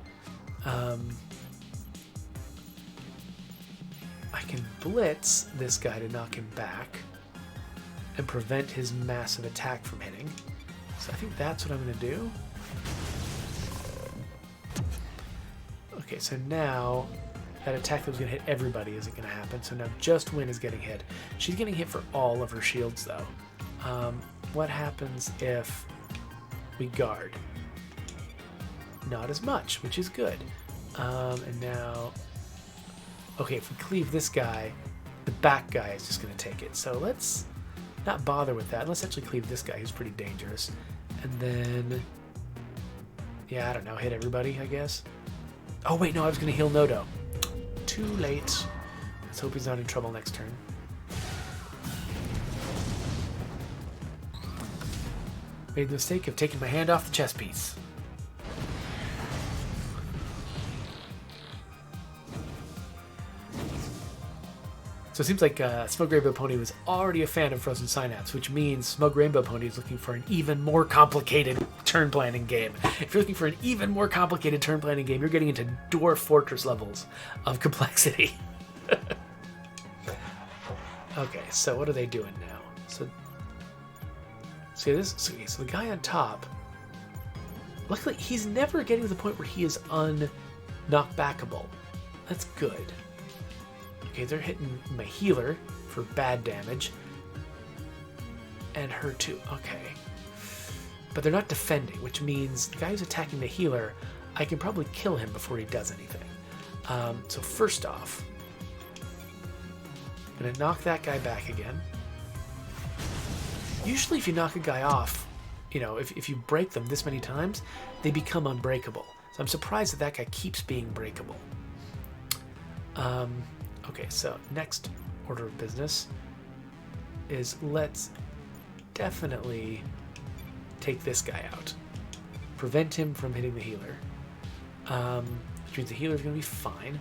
Speaker 1: I can blitz this guy to knock him back and prevent his massive attack from hitting. So I think that's what I'm going to do. Okay, so now that attack that was going to hit everybody isn't going to happen. So now just Win is getting hit. She's getting hit for all of her shields, though. What happens if we guard? Not as much, which is good. And now... Okay, if we cleave this guy, the back guy is just going to take it. So let's not bother with that. Let's actually cleave this guy, who's pretty dangerous. And then... Yeah, I don't know. Hit everybody, I guess. Oh, wait, no, I was going to heal Nodo. Too late. Let's hope he's not in trouble next turn. Made the mistake of taking my hand off the chess piece. So it seems like Smug Rainbow Pony was already a fan of Frozen Synapse, which means Smug Rainbow Pony is looking for an even more complicated turn planning game. If you're looking for an even more complicated turn planning game, you're getting into Dwarf Fortress levels of complexity. Okay, so what are they doing now? So the guy on top, luckily he's never getting to the point where he is un-knockbackable. That's good. Okay, they're hitting my healer for bad damage. And her too. Okay. But they're not defending, which means the guy who's attacking the healer, I can probably kill him before he does anything. So first off, I'm going to knock that guy back again. Usually if you knock a guy off, you know, if you break them this many times, they become unbreakable. So I'm surprised that that guy keeps being breakable. Okay, so next order of business is let's definitely take this guy out. Prevent him from hitting the healer. Which means the healer's going to be fine.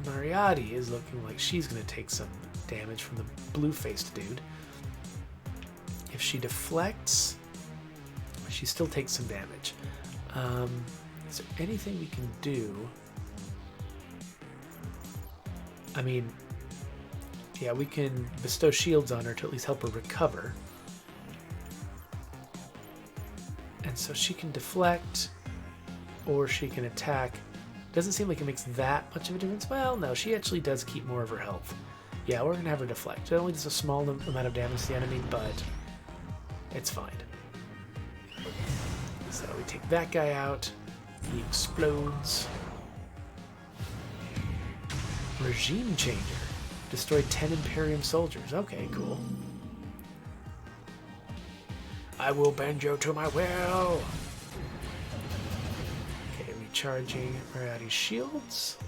Speaker 1: Mariati is looking like she's going to take some damage from the blue-faced dude. If she deflects, she still takes some damage. Is there anything we can do? I mean, yeah, we can bestow shields on her to at least help her recover. And so she can deflect, or she can attack. Doesn't seem like it makes that much of a difference. Well, no, she actually does keep more of her health. Yeah, we're going to have her deflect. It only does a small amount of damage to the enemy, but it's fine. So we take that guy out. He explodes. Regime Changer. Destroyed 10 Imperium soldiers. Okay, cool. I will bend you to my will. Okay, recharging Mariati's shields.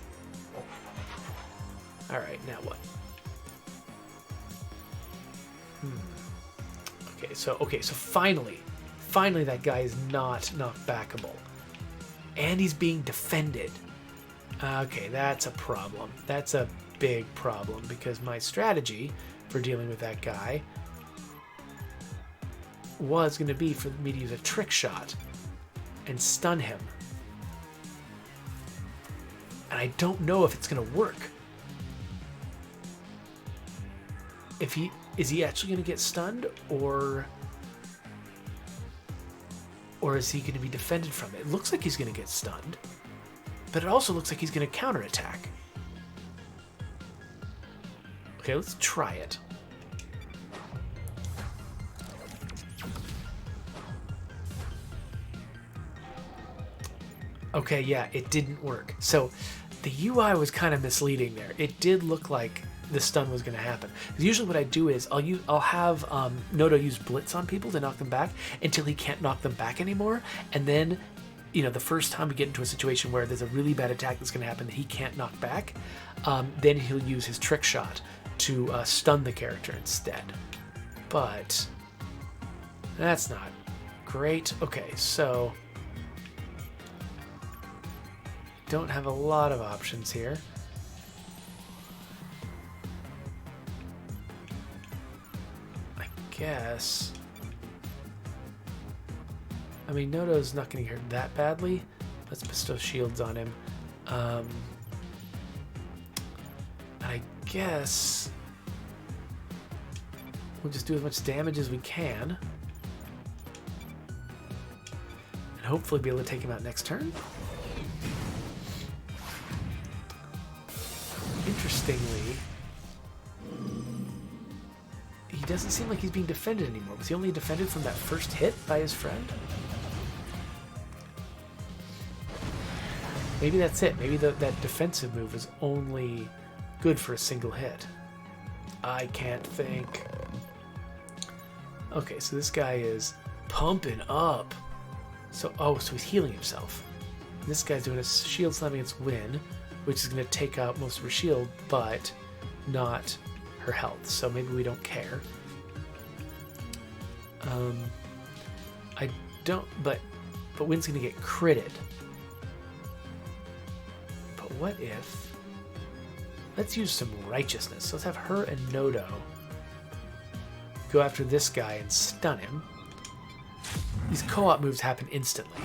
Speaker 1: Alright, now what? Okay, so finally that guy is not knockbackable. And he's being defended. Okay, that's a problem. That's a big problem because my strategy for dealing with that guy was going to be for me to use a trick shot and stun him. And I don't know if it's going to work. Is he actually going to get stunned, or is he going to be defended from it? It looks like he's going to get stunned, but it also looks like he's going to counterattack. Okay, let's try it. Okay, yeah, it didn't work. So the UI was kind of misleading there. It did look like the stun was going to happen. Usually what I do is I'll have Noto use Blitz on people to knock them back until he can't knock them back anymore, and then, you know, the first time we get into a situation where there's a really bad attack that's going to happen that he can't knock back, then he'll use his trick shot to stun the character instead. But that's not great. Okay, so don't have a lot of options here. I guess. I mean, Noto's not getting hurt that badly. Let's bestow shields on him. I guess we'll just do as much damage as we can. And hopefully be able to take him out next turn. Interestingly, he doesn't seem like he's being defended anymore. Was he only defended from that first hit by his friend? Maybe that's it. Maybe that defensive move is only good for a single hit. I can't think. Okay, so this guy is pumping up. So he's healing himself. This guy's doing a shield slam against Win, which is going to take out most of her shield, but not her health. So maybe we don't care. I don't, but Win's going to get critted. But what if let's use some righteousness. So let's have her and Nodo go after this guy and stun him. These co-op moves happen instantly,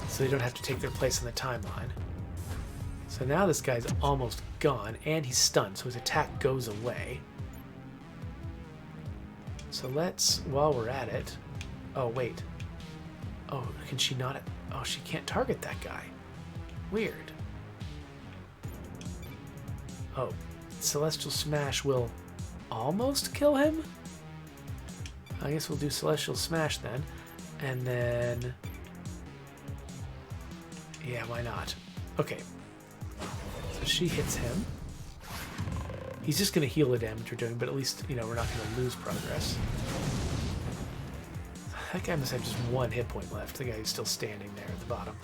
Speaker 1: so they don't have to take their place in the timeline. So now this guy's almost gone, and he's stunned, so his attack goes away. So let's, while we're at it... Oh, wait. Oh, can she not... Oh, she can't target that guy. Weird. Oh, Celestial Smash will almost kill him? I guess we'll do Celestial Smash then. And then... Yeah, why not? Okay. So she hits him. He's just going to heal the damage we're doing, but at least, you know, we're not going to lose progress. That guy must have just 1 hit point left. The guy who's still standing there at the bottom.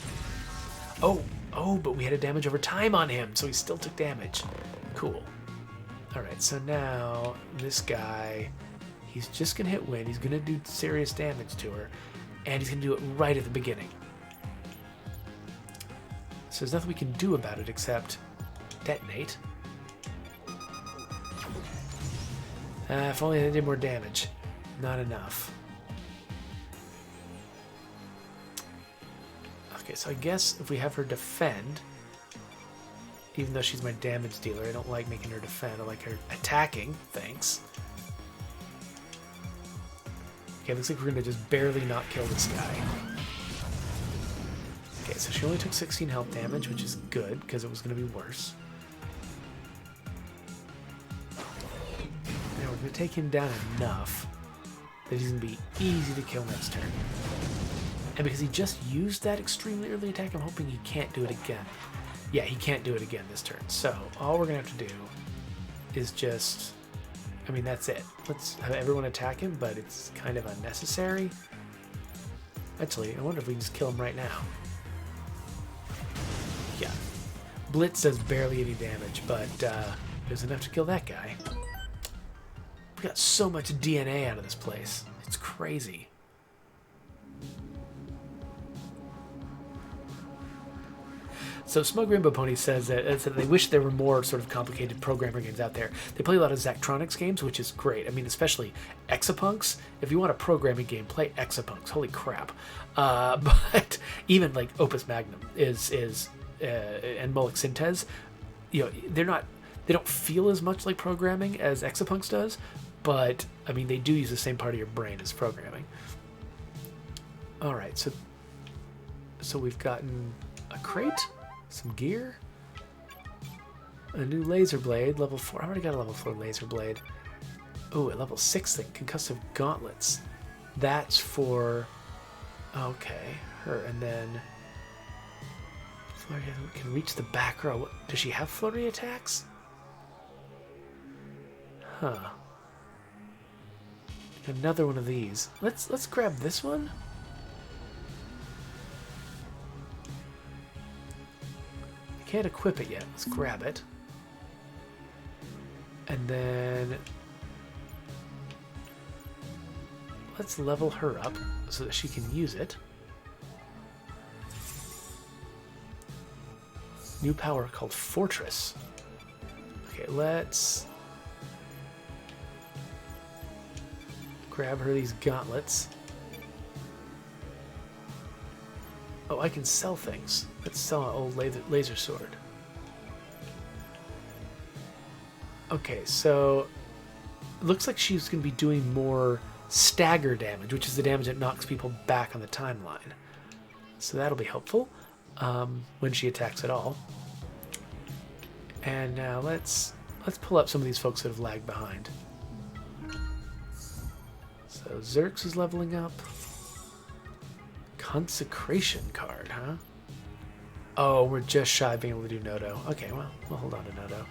Speaker 1: Oh, but we had a damage over time on him, so he still took damage. Cool. Alright, so now this guy, he's just going to hit Wind. He's going to do serious damage to her, and he's going to do it right at the beginning. So there's nothing we can do about it except detonate. If only they did more damage. Not enough. Okay, so I guess if we have her defend, even though she's my damage dealer, I don't like making her defend. I like her attacking. Thanks. Okay, looks like we're going to just barely not kill this guy. Okay, so she only took 16 health damage, which is good, because it was going to be worse. Now we're going to take him down enough that he's going to be easy to kill next turn. And because he just used that extremely early attack, I'm hoping he can't do it again. Yeah, he can't do it again this turn. So all we're going to have to do is just... I mean, that's it. Let's have everyone attack him, but it's kind of unnecessary. Actually, I wonder if we can just kill him right now. Yeah. Blitz does barely any damage, but there's enough to kill that guy. We got so much DNA out of this place. It's crazy. So Smug Rainbow Pony says that they wish there were more sort of complicated programmer games out there. They play a lot of Zachtronics games, which is great. I mean, especially Exapunks. If you want a programming game, play Exapunks. Holy crap! But even like Opus Magnum and Moloch Synthes, you know, they don't feel as much like programming as Exapunks does, but I mean, they do use the same part of your brain as programming. All right, so we've gotten a crate. Some gear, a new laser blade, level 4. I already got a level 4 laser blade. Oh, a level 6 thing, concussive gauntlets. That's for, okay, her. And then flurry can reach the back row. Does she have flurry attacks? Huh. Another one of these. Let's grab this one. Can't equip it yet. Let's grab it. And then let's level her up so that she can use it. New power called Fortress. Okay, let's grab her these gauntlets. Oh, I can sell things. Let's sell an old laser sword. Okay, so it looks like she's going to be doing more stagger damage, which is the damage that knocks people back on the timeline. So that'll be helpful when she attacks at all. And now let's pull up some of these folks that have lagged behind. So Zerx is leveling up. Consecration card, huh? Oh, we're just shy of being able to do Nodo. Okay, well, we'll hold on to Nodo.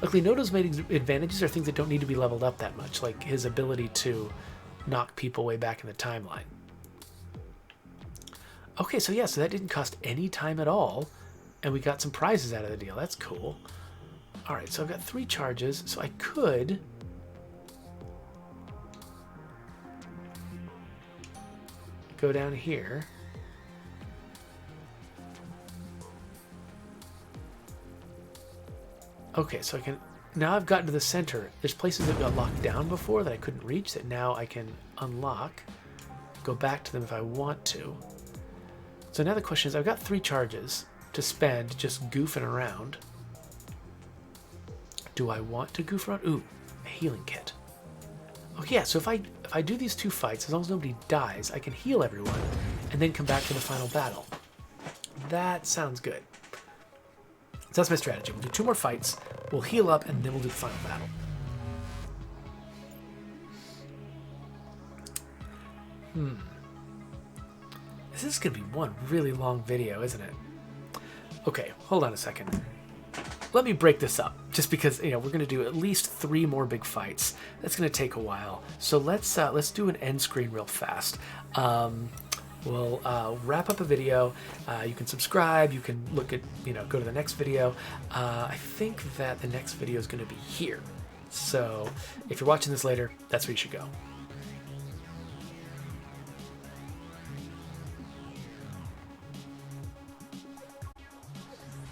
Speaker 1: Luckily, Nodo's main advantages are things that don't need to be leveled up that much, like his ability to knock people way back in the timeline. Okay, so yeah, so that didn't cost any time at all, and we got some prizes out of the deal. That's cool. All right, so I've got 3 charges, so I could... go down here Okay, so I can... Now I've gotten to the center. There's places that got locked down before that I couldn't reach that now I can unlock. Go back to them if I want to. So now the question is, I've got 3 charges to spend just goofing around. Do I want to goof around? Ooh, a healing kit. Okay, yeah, so if I do these 2 fights, as long as nobody dies, I can heal everyone and then come back to the final battle. That sounds good. So that's my strategy. We'll do 2 more fights, we'll heal up, and then we'll do the final battle. This is going to be one really long video, isn't it? Okay, hold on a second. Let me break this up, just because we're going to do at least 3 more big fights. That's going to take a while. So let's do an end screen real fast. We'll wrap up a video. You can subscribe. You can look at, go to the next video. I think that the next video is going to be here. So if you're watching this later, that's where you should go.